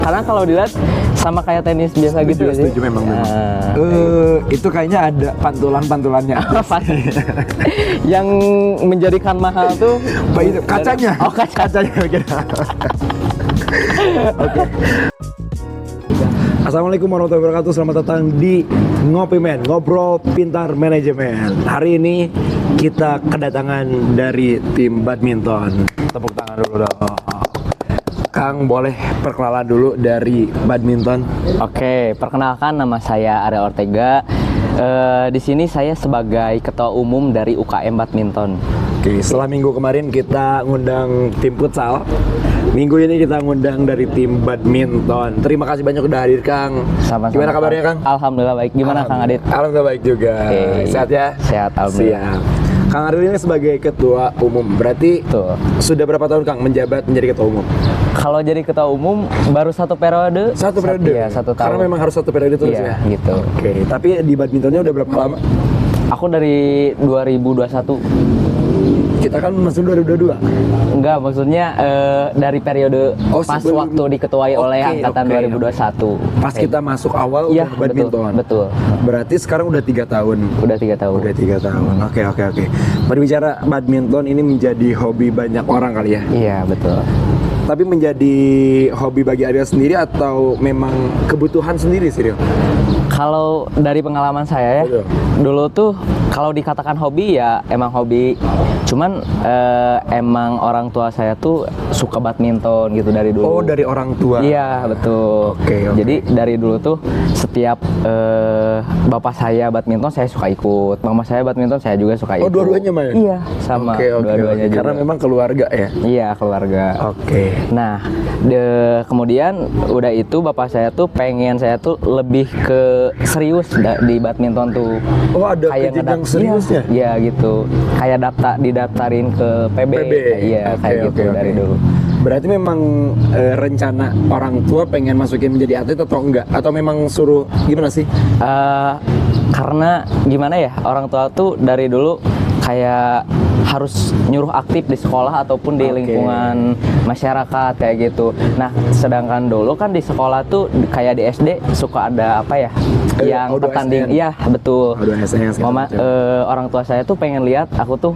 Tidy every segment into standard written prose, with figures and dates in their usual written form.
Karena kalau dilihat sama kayak tenis biasa gitu ya sih. Setuju memang. Itu kayaknya ada pantulan-pantulannya. Yang menjadikan mahal tuh kacanya. Oh, kacanya. Oke. Assalamualaikum warahmatullahi wabarakatuh. Selamat datang di Ngopi Men, Ngobrol Pintar Manajemen. Hari ini kita kedatangan dari tim badminton. Tepuk tangan dulu dong. Kang, boleh perkenalan dulu dari badminton? Oke, perkenalkan nama saya Ariel Ortega. Di sini saya sebagai ketua umum dari UKM Badminton. Oke, setelah minggu kemarin kita ngundang tim futsal, minggu ini kita ngundang dari tim badminton. Terima kasih banyak udah hadir, Kang. Sama-sama. Gimana kabarnya, Kang? Alhamdulillah baik. Gimana Kang Adit? Alhamdulillah baik juga. Oke. Sehat ya? Sehat, alhamdulillah. Siap. Kang Ariel ini sebagai ketua umum, berarti Tuh. sudah berapa tahun Kang menjabat menjadi ketua umum? Kalau jadi ketua umum baru satu periode. Satu periode? Iya, 1 tahun. Karena memang harus satu periode terus Iya, ya? gitu. Oke, tapi di badmintonnya udah berapa lama? Aku dari 2021. Kita kan masih 2022. Enggak, maksudnya dari periode pas sebelum- waktu diketuai oleh Oke, angkatan oke. 2021. Pas kita masuk awal Iya, udah badminton. betul. Berarti sekarang udah 3 tahun. Udah 3 tahun. Udah 3 tahun. Oke. Berbicara badminton ini menjadi hobi banyak orang kali ya. Iya, betul. Tapi menjadi hobi bagi Ariel sendiri atau memang kebutuhan sendiri sih, Rio? Kalau dari pengalaman saya ya, Betul. dulu tuh kalau dikatakan hobi ya emang hobi. Cuman emang orang tua saya tuh suka badminton gitu dari dulu. Oh, dari orang tua. Iya, betul. Oke. Jadi dari dulu tuh setiap bapak saya badminton saya suka ikut, mama saya badminton saya juga suka ikut. Oh, dua-duanya main? Iya, sama Oke. dua-duanya juga. Karena memang keluarga ya. Iya, keluarga. Oke. Nah, kemudian udah itu bapak saya tuh pengen saya tuh lebih ke serius di badminton tuh. Oh, ada jenjang seriusnya? Iya, gitu. Kayak didaftarin ke PB. Iya, kayak gitu dari dulu. Berarti memang rencana orang tua pengen masukin menjadi atlet atau enggak? Atau memang suruh gimana sih? Karena gimana ya, orang tua tuh dari dulu kayak harus nyuruh aktif di sekolah ataupun di lingkungan masyarakat kayak gitu. Nah, sedangkan dulu kan di sekolah tuh kayak di SD suka ada apa ya? Yang pertanding. Iya, betul. Mama orang tua saya tuh pengen lihat aku tuh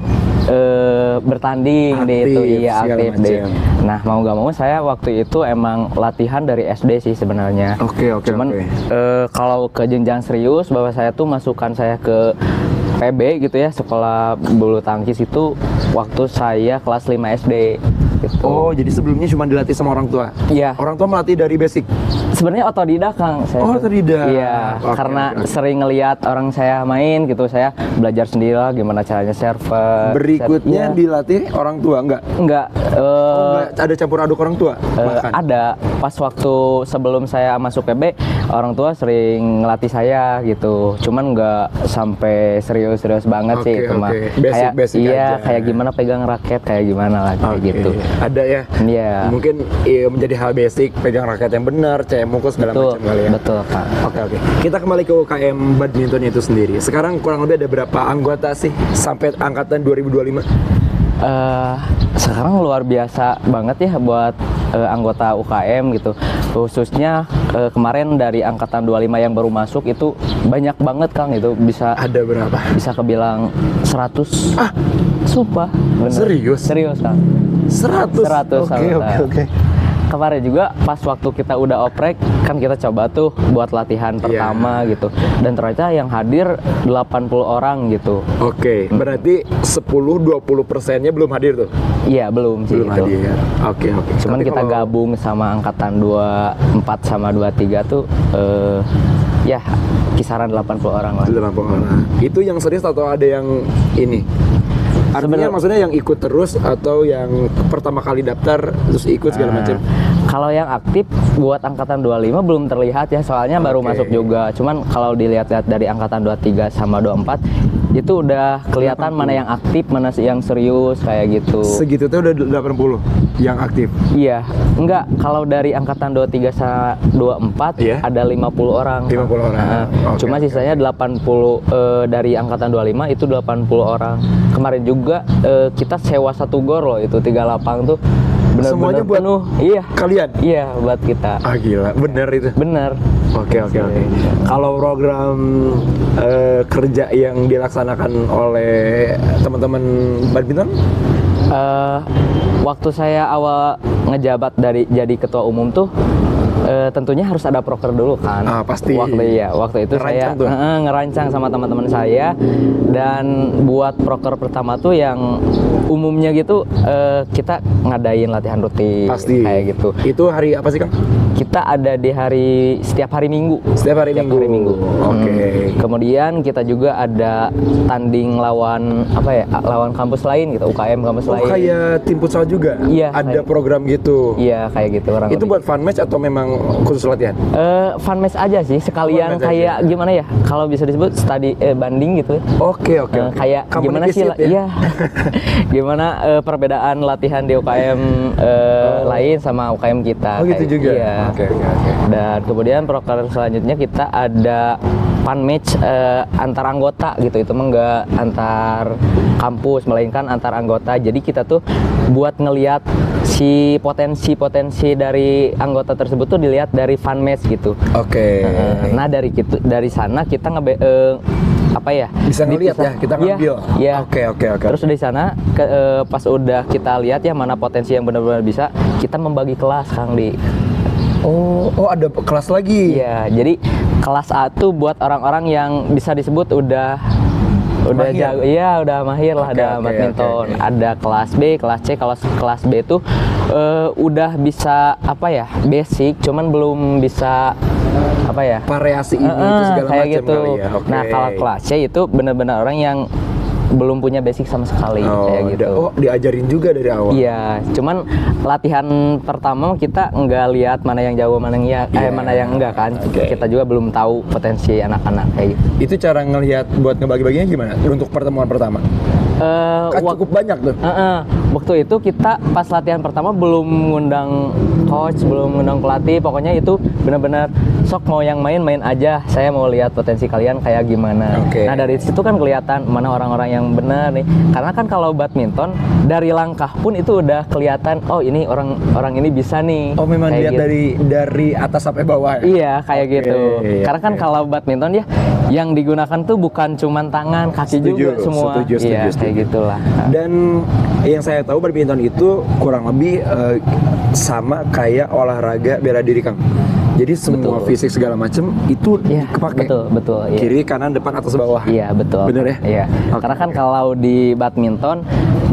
bertanding di itu. Iya, aktif deh. Nah, mau nggak mau saya waktu itu emang latihan dari SD sih sebenarnya. Cuman kalau ke jenjang serius bapak saya tuh masukkan saya ke PB gitu ya, sekolah bulu tangkis itu waktu saya kelas 5 SD gitu. Oh, jadi sebelumnya cuma dilatih sama orang tua? Iya. Orang tua melatih dari basic? Sebenarnya otodidak, Kang. Saya otodidak? Iya, karena sering ngelihat orang saya main gitu, saya belajar sendiri lah gimana caranya server. Berikutnya dilatih orang tua, enggak? Enggak. Enggak ada campur aduk orang tua? Ada. Pas waktu sebelum saya masuk PB, orang tua sering ngelatih saya gitu. Cuman nggak sampai serius banget sih. Cuma kayak basic iya, aja. kayak gimana pegang raket, kayak gimana lah kayak gitu. Ada ya? Iya. Mungkin menjadi hal basic, pegang raket yang benar, mukul segala macam kali ya. Betul, Kak. Oke. Kita kembali ke UKM badminton itu sendiri. Sekarang kurang lebih ada berapa anggota sih sampai angkatan 2025? Sekarang luar biasa banget ya buat anggota UKM gitu. Khususnya kemarin dari angkatan 25 yang baru masuk itu banyak banget, Kang. Itu bisa Ada berapa? bisa kebilang 100. Sumpah, bener. Serius, Kang. 100 Oke. Kemarin juga pas waktu kita udah oprek kan kita coba tuh buat latihan pertama gitu, dan ternyata yang hadir 80 orang gitu. Oke, berarti 10-20%-nya belum hadir tuh? Iya, belum sih. Belum hadir. Oke. Cuman Tapi kita gabung sama angkatan 24 sama 23 tuh ya kisaran 80 orang lah. 80 orang. Itu yang serius atau ada yang ini? Artinya maksudnya yang ikut terus atau yang pertama kali daftar terus ikut segala macam? Kalau yang aktif buat angkatan 25 belum terlihat ya, soalnya baru masuk juga. Cuman kalau dilihat-lihat dari angkatan 23 sama 24 itu udah kelihatan mana yang aktif, mana yang serius kayak gitu. Segitu tuh udah 80 yang aktif? Iya, enggak, kalau dari angkatan 23 sama 24 ada 50 orang. 50 orang. Cuma sisanya 80 dari angkatan 25 itu 80 orang. Kemarin juga kita sewa satu gor loh, itu 3 lapang tuh. semuanya buat penuh. Iya. kalian. Iya, buat kita. Ah gila, bener itu. Bener. Oke. Kalau program kerja yang dilaksanakan oleh teman-teman badminton? Waktu saya awal ngejabat jadi ketua umum tuh tentunya harus ada proker dulu kan. Pasti. Waktu itu Ngerancang saya ngerancang sama teman-teman saya, dan buat proker pertama tuh yang umumnya gitu kita ngadain latihan rutin. Pasti. Kayak gitu. Itu hari apa sih, Kang? Kita ada di setiap hari Minggu. Setiap hari Minggu. Oke. Kemudian kita juga ada tanding lawan lawan kampus lain gitu, UKM kampus lain. Kayak tim futsal juga? Iya. Ada program gitu? Iya, kayak gitu orang. Itu buat fun match atau memang khusus latihan? Fun match aja sih, sekalian kayak gimana ya? Kalau bisa disebut banding gitu. Oke. Kayak Company gimana sih? visit, ya? Iya. Gimana perbedaan latihan di UKM lain sama UKM kita? Oh gitu kayak, juga. Iya. Oke. Dan kemudian proker selanjutnya kita ada fun match antar anggota gitu. Itu mah nggak antar kampus, melainkan antar anggota. Jadi kita tuh buat ngelihat si potensi dari anggota tersebut tuh dilihat dari fun match gitu. Oke. Nah dari sana kita bisa ngelihat ya, kita ngambil. Iya. Oke. Terus dari sana pas udah kita lihat ya mana potensi yang benar-benar bisa, kita membagi kelas, Kang Di. Oh ada kelas lagi? Iya, jadi kelas A tuh buat orang-orang yang bisa disebut udah mahir. jago, iya udah mahir lah, ada badminton. Oke. Ada kelas B, kelas C. Kalau kelas B tuh udah bisa basic, cuman belum bisa variasi ini itu segala kayak macam gitu. kali ya. Okay. Nah kalau kelas C itu benar-benar orang yang belum punya basic sama sekali kayak gitu. Diajarin juga dari awal. Iya, cuman latihan pertama kita nggak lihat mana yang jago, mana yang enggak kan. Kita juga belum tahu potensi anak-anak kayak gitu. Itu cara ngelihat buat ngebagi-baginya gimana untuk pertemuan pertama? Cukup banyak tuh. Waktu itu kita pas latihan pertama belum ngundang coach, belum ngundang pelatih. Pokoknya itu benar-benar sok mau yang main aja. Saya mau lihat potensi kalian kayak gimana. Nah dari situ kan kelihatan mana orang-orang yang benar nih. Karena kan kalau badminton dari langkah pun itu udah kelihatan. Oh ini orang ini bisa nih. Oh memang lihat gitu. dari atas sampai bawah. Ya? Iya kayak gitu. Karena kan kalau badminton ya yang digunakan tuh bukan cuman tangan, kaki juga semua. Setuju. Kayak gitulah. Dan yang saya tahu badminton itu kurang lebih sama kayak olahraga bela diri, Kang. Jadi semua fisik segala macam itu kepake. Betul. Iya. Kiri, kanan, depan, atas, bawah. Iya betul. Bener ya? Iya. Karena kan kalau di badminton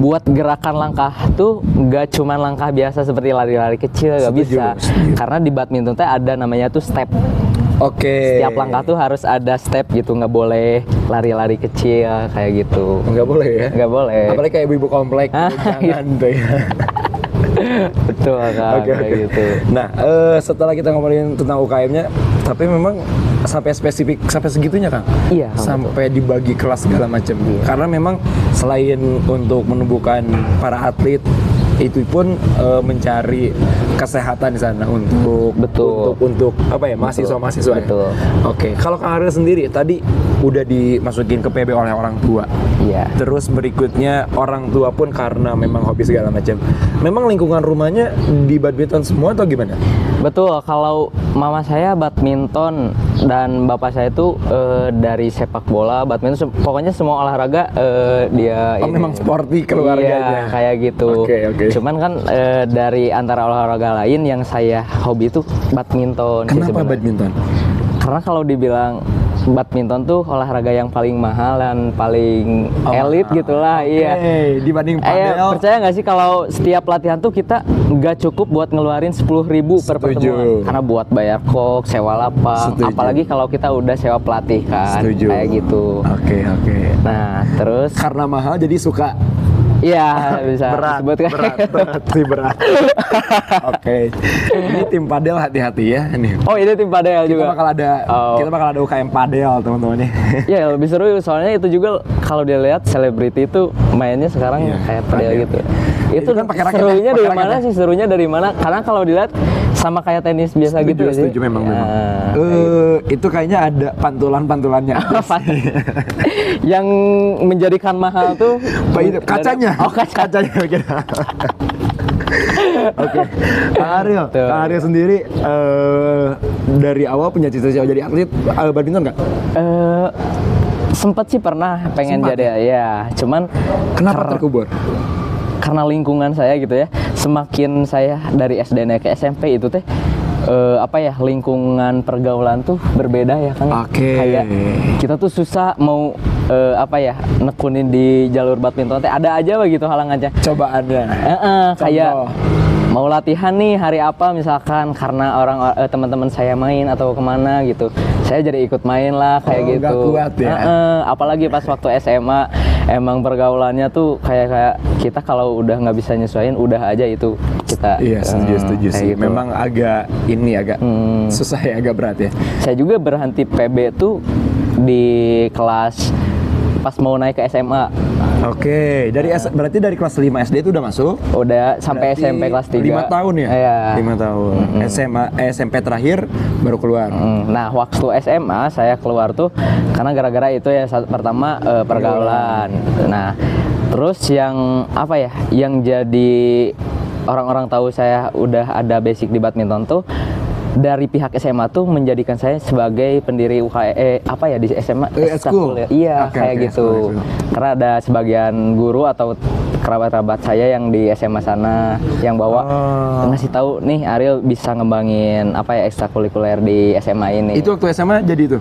buat gerakan langkah tuh nggak cuma langkah biasa seperti lari-lari kecil, nggak bisa. Karena di badminton tuh ada namanya tuh step. Setiap langkah tuh harus ada step gitu, nggak boleh lari-lari kecil kayak gitu. Nggak boleh ya? Nggak boleh. Apalagi kayak ibu komplek, jangan tuh ya. Betul kan, kayak gitu. Nah, setelah kita ngomongin tentang UKM-nya, tapi memang sampai spesifik sampai segitunya, Kang. Iya. Sampai dibagi kelas segala macam. Karena memang selain untuk menumbuhkan para atlet, itu pun mencari kesehatan di sana untuk mahasiswa-mahasiswa. Betul. Oke. Kalau Kang Ariel sendiri tadi udah dimasukin ke PB oleh orang tua. Iya. Terus berikutnya orang tua pun karena memang hobi segala macam. Memang lingkungan rumahnya di badminton semua atau gimana? Betul. Kalau mama saya badminton dan bapak saya itu dari sepak bola, badminton, pokoknya semua olahraga dia. Memang sporty keluarganya. Iya, kayak gitu. Oke. Cuman kan dari antara olahraga lain yang saya hobi itu badminton. Kenapa badminton? Karena kalau dibilang badminton tuh olahraga yang paling mahal dan paling elit gitulah. Iya. Dibanding padel. Percaya nggak sih kalau setiap latihan tuh kita nggak cukup buat ngeluarin 10.000 per pertemuan. Karena buat bayar kok, sewa lapang. Apalagi kalau kita udah sewa pelatih kan. Kayak gitu. Oke. Nah terus. Karena mahal jadi suka. Iya bisa disebutkan. Berat. Oke. Ini tim padel hati-hati ya ini. Oh ini tim padel juga. Kita bakal ada UKM padel teman-teman. Ya lebih seru soalnya itu juga kalau dilihat selebriti itu mainnya sekarang kayak padel gitu. Itu kan serunya dari mana sih? Serunya dari mana? Karena kalau dilihat sama kayak tenis biasa gitu ya. Setuju memang. Itu kayaknya ada pantulan-pantulannya. Yang menjadikan mahal tuh kacanya. Kacanya. Oke. Kak Aryo sendiri dari awal punya cita-cita jadi atlet badminton nggak? Sempet sih pernah pengen jadi ya, cuman Kenapa terkubur? karena lingkungan saya gitu ya, semakin saya dari SD naik ke SMP itu teh lingkungan pergaulan tuh berbeda ya kan. Kayak kita tuh susah mau nekunin di jalur badminton teh, ada aja begitu halangannya. Coba ada. Kayak mau latihan nih hari apa misalkan, karena teman-teman saya main atau kemana gitu, saya jadi ikut main lah kayak gitu. Gak kuat ya. Apalagi pas waktu SMA emang pergaulannya tuh kayak kita kalau udah nggak bisa nyesuaiin udah aja itu kita. Iya, setuju sih. Gitu. Memang agak susah ya, agak berat ya. Saya juga berhenti PB tuh di kelas pas mau naik ke SMA. Oke, berarti dari kelas 5 SD itu udah masuk? Udah sampai Berarti SMP kelas 3. 5 tahun ya? Iya. 5 tahun. SMP terakhir baru keluar. Nah, waktu SMA saya keluar tuh karena gara-gara itu ya, pertama pergaulan. Nah, terus yang yang jadi orang-orang tahu saya udah ada basic di badminton tuh dari pihak SMA tuh menjadikan saya sebagai pendiri UKE di SMA school. Iya, kayak gitu. Karena ada sebagian guru atau kerabat-kerabat saya yang di SMA sana yang bawa ngasih tahu nih Ariel bisa ngembangin ekstrakurikuler di SMA ini. Itu waktu SMA jadi itu.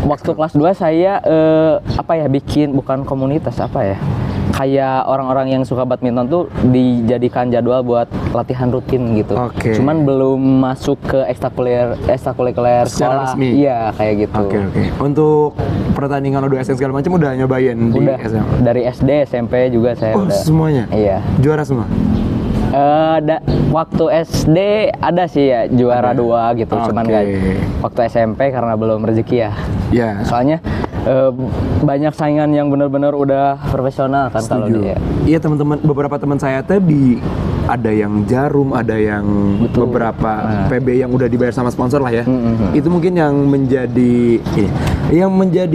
Waktu kelas 2 saya bikin bukan komunitas kayak orang-orang yang suka badminton tuh dijadikan jadwal buat latihan rutin gitu. Cuman belum masuk ke ekstrakurikuler sekolah. Resmi. Iya, kayak gitu. Oke. Untuk pertandingan O2SN segala macam udah nyobain udah, di SMA. Dari SD, SMP juga saya udah. Semuanya? Iya. Juara semua? Waktu SD ada sih ya juara 2 gitu, cuman nggak waktu SMP karena belum rezeki ya. Iya. Soalnya banyak saingan yang benar-benar udah profesional kan kalau dia. Iya, teman-teman, beberapa teman saya tuh ada yang Jarum, ada yang beberapa PB yang udah dibayar sama sponsor lah ya. Itu mungkin yang menjadi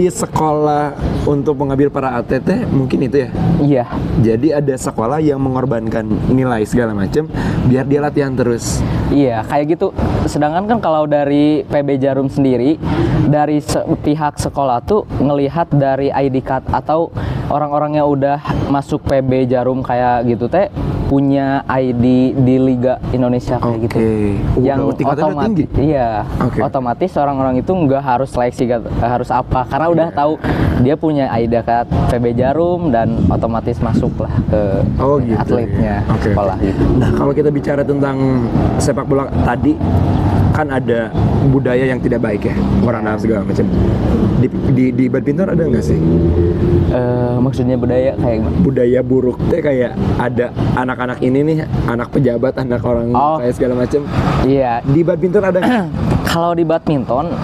sekolah untuk mengambil para atlet mungkin itu ya. Iya. Jadi ada sekolah yang mengorbankan nilai segala macam biar dia latihan terus. Iya, kayak gitu. Sedangkan kan kalau dari PB Jarum sendiri, dari pihak sekolah tuh ngelihat dari ID card atau orang-orang yang udah masuk PB Jarum kayak gitu punya ID di Liga Indonesia kayak gitu. Yang otomatis otomatis orang-orang itu nggak harus seleksi, harus karena udah tahu dia punya ID card PB Jarum dan otomatis masuklah ke atletnya sekolah gitu. Nah, kalau kita bicara tentang sepak bola tadi kan ada budaya yang tidak baik ya, orang segala macam. Di badminton ada nggak sih? Maksudnya budaya kayak gimana? Budaya buruk kayak ada anak-anak ini nih, anak pejabat, anak orang kayak segala macam. Iya. Di badminton ada nggak? Kalau di badminton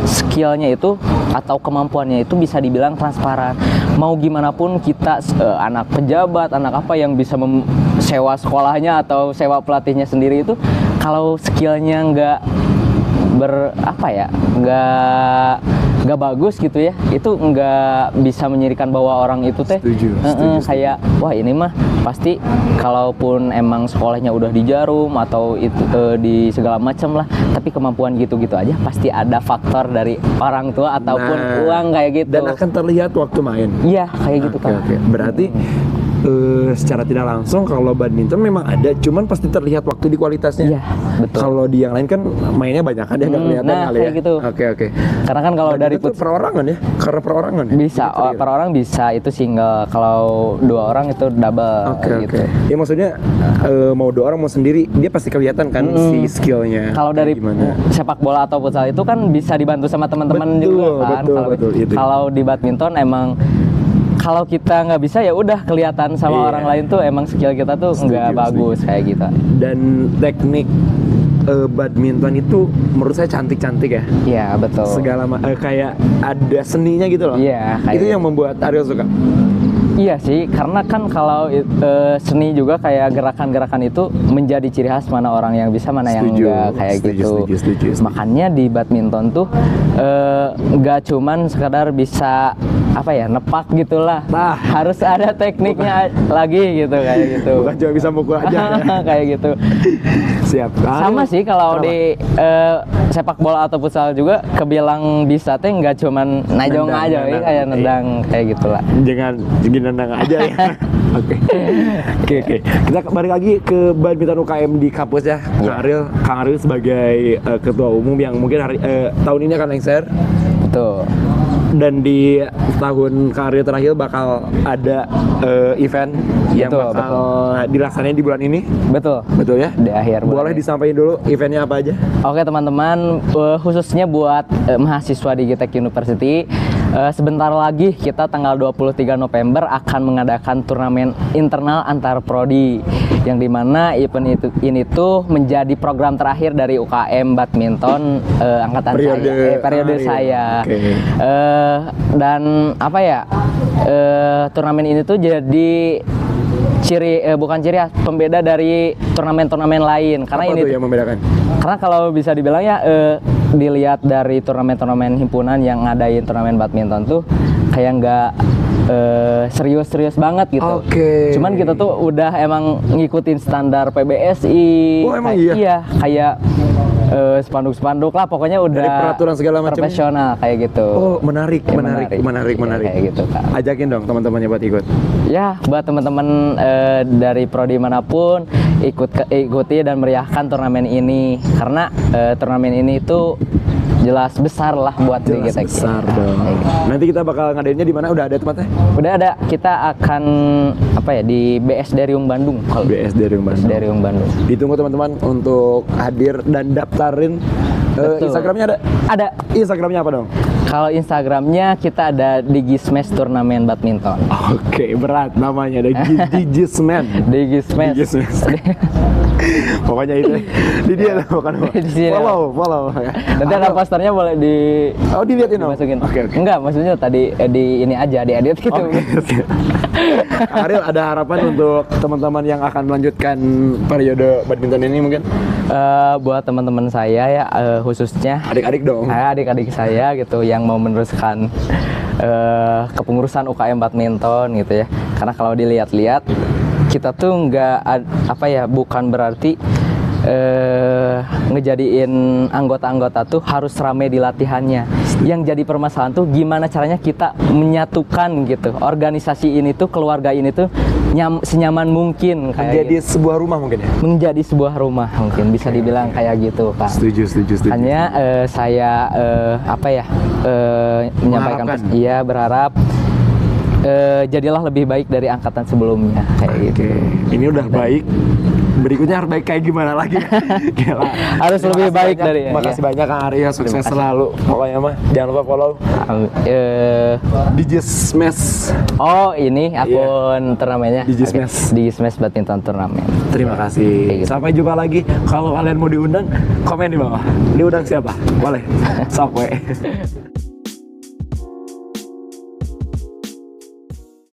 skillnya itu atau kemampuannya itu bisa dibilang transparan. Mau gimana pun kita anak pejabat, anak yang bisa sewa sekolahnya atau sewa pelatihnya sendiri itu, kalau skillnya nggak nggak bagus gitu ya, itu nggak bisa menyirikan bahwa orang itu setuju. Kayak wah ini mah pasti kalaupun emang sekolahnya udah di Jarum atau itu di segala macam lah, tapi kemampuan gitu-gitu aja pasti ada faktor dari orang tua ataupun uang kayak gitu. Dan akan terlihat waktu main. Iya, kayak gitu kan. Berarti secara tidak langsung kalau badminton memang ada, cuman pasti terlihat waktu di kualitasnya. Iya, betul. Kalau di yang lain kan mainnya banyak kan, nggak kelihatan kali ya. Kayak gitu. Oke. Karena kan kalau dari perorangan ya, karena perorangan ya. Bisa, per orang bisa itu single. Kalau 2 orang itu double. Gitu. Ya maksudnya mau 2 orang mau sendiri, dia pasti kelihatan kan si skillnya. Kalau dari sepak bola atau futsal itu kan bisa dibantu sama teman-teman juga kan. Kalau di badminton emang kalau kita nggak bisa ya udah kelihatan sama orang lain tuh emang skill kita tuh nggak bagus kayak gitu. Dan teknik badminton itu menurut saya cantik-cantik ya. Iya, betul. Segala kayak ada seninya gitu loh. Iya. Itu yang membuat Ariel suka. Iya sih, karena kan kalau seni juga kayak gerakan-gerakan itu menjadi ciri khas, mana orang yang bisa, mana yang enggak kayak gitu. Setuju. Makanya di badminton tuh nggak cuman sekadar bisa apa ya, nepak gitulah. Nah. Harus ada tekniknya lagi gitu, kayak gitu. Bukan cuma bisa mukul aja ya. Kayak gitu. Siap. Sama sih kalau Kenapa? di sepak bola atau futsal juga kebilang bisa teh nggak cuman najong Nendang, aja, nendang. kayak nendang kayak gitulah. Jangan nendang aja ya. Oke. Oke. Kita balik lagi ke badminton UKM di kampus ya. Kang Ariel sebagai ketua umum yang mungkin tahun ini akan lengser, Betul. dan di tahun Kang Ariel terakhir bakal ada event yang Betul, bakal dilaksanain di bulan ini. Betul. Betul ya? Di akhir bulan Boleh ini. disampaikan dulu eventnya apa aja? Oke teman-teman, khususnya buat mahasiswa di Gitek University, sebentar lagi kita tanggal 23 November akan mengadakan turnamen internal antar prodi, yang dimana event ini tuh menjadi program terakhir dari UKM badminton angkatan periode Ariel. saya. Oke. Dan apa ya, turnamen ini tuh jadi bukan ciri khas, pembeda dari turnamen-turnamen lain, karena Apa ini tuh yang membedakan? karena kalau bisa dibilang ya, dilihat dari turnamen-turnamen himpunan yang ngadain turnamen badminton tuh kayak nggak serius-serius banget gitu. Oke. Cuman kita tuh udah emang ngikutin standar PBSI. Oh, emang iya? Iya, kayak spanduk-spanduk lah, pokoknya udah Dari peraturan segala macam. profesional kayak gitu. Oh, menarik. Ya, Menarik. Kayak gitu, Kak. Ajakin dong teman-temannya buat ikut. Ya, buat teman-teman dari prodi manapun ikuti dan meriahkan turnamen ini, karena turnamen ini itu jelas besar lah buat di Jelas Gitek. besar Ya, dong. kayak gitu. Nanti kita bakal ngadainnya di mana? Udah ada tempatnya? Udah ada, kita akan apa ya, di BSD Riung Bandung. Kalau BSD Riung Bandung. BSD Riung Bandung. Ditunggu teman-teman untuk hadir dan daftarin. Betul. Instagramnya ada? Ada. Instagramnya apa dong? Kalau Instagramnya kita ada Digismash Turnamen Badminton. Oke, berat namanya ada Digisman. Digismash. Digismash. Pokoknya itu di dia tuh, bukan Di sini. follow. Nanti ada posternya, boleh Oh, dilihatin dong. dimasukin. Oke. Enggak, maksudnya tadi di ini aja, diedit gitu. Oke. Ariel, ada harapan untuk teman-teman yang akan melanjutkan periode badminton ini mungkin? Buat teman-teman saya ya, khususnya Adik-adik dong. adik-adik saya gitu yang mau meneruskan kepengurusan UKM badminton gitu ya. Karena kalau dilihat-lihat kita tuh bukan berarti ngejadiin anggota-anggota tuh harus rame di latihannya. Yang jadi permasalahan tuh gimana caranya kita menyatukan gitu organisasi ini tuh, keluarga ini tuh senyaman mungkin kayak Menjadi gitu. sebuah rumah mungkin ya? Menjadi sebuah rumah mungkin bisa dibilang kayak gitu, Pak. Setuju. Hanya saya menyampaikan Mengharapkan. berharap jadilah lebih baik dari angkatan sebelumnya kayak gitu. Oke, ini udah baik. Berikutnya harus baik kayak gimana lagi? Gila. Harus Terima lebih kasih baik banyak. dari Makasih ya. banyak Kang Arya, sukses Terima kasih. selalu. Pokoknya mah jangan lupa follow Digismash. Oh, ini akun turnamennya. Digismash. Digismash Badminton Turnamen. Terima kasih. Kayak gitu. Sampai jumpa lagi. Kalau kalian mau diundang, komen di bawah. Diundang siapa? Boleh. Sok we.